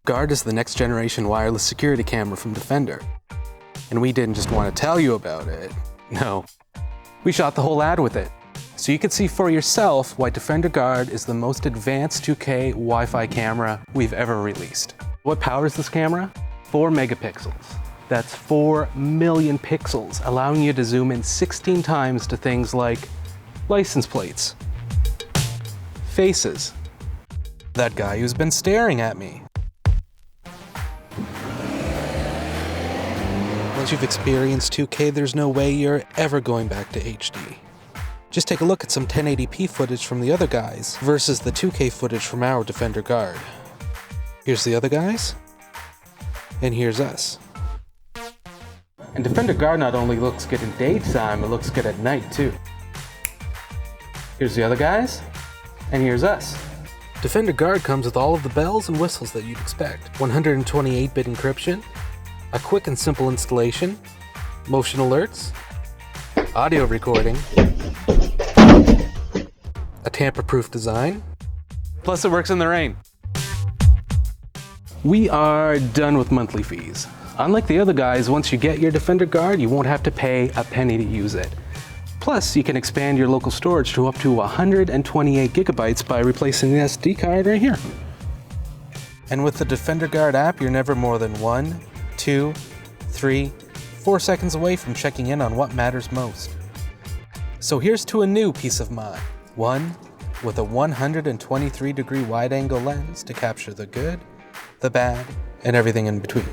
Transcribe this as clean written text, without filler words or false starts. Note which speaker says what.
Speaker 1: Guard is the next generation wireless security camera from Defender. And we didn't just want to tell you about it. No, we shot the whole ad with it. So you can see for yourself why Defender Guard is the most advanced 2K Wi-Fi camera we've ever released. What powers this camera? 4 megapixels. That's 4 million pixels, allowing you to zoom in 16 times to things like license plates, faces, that guy who's been staring at me. Once you've experienced 2K, there's no way you're ever going back to HD. Just take a look at some 1080p footage from the other guys versus the 2K footage from our Defender Guard. Here's the other guys, and here's us. And Defender Guard not only looks good in daytime, it looks good at night too. Here's the other guys, and here's us. Defender Guard comes with all of the bells and whistles that you'd expect. 128-bit encryption, a quick and simple installation, motion alerts, audio recording, a tamper-proof design, plus it works in the rain. We are done with monthly fees. Unlike the other guys, once you get your Defender Guard, you won't have to pay a penny to use it. Plus, you can expand your local storage to up to 128 gigabytes by replacing the SD card right here. And with the Defender Guard app, you're never more than 1, 2, 3, 4 seconds away from checking in on what matters most. So here's to a new peace of mind. One with a 123-degree wide-angle lens to capture the good, the bad, and everything in between.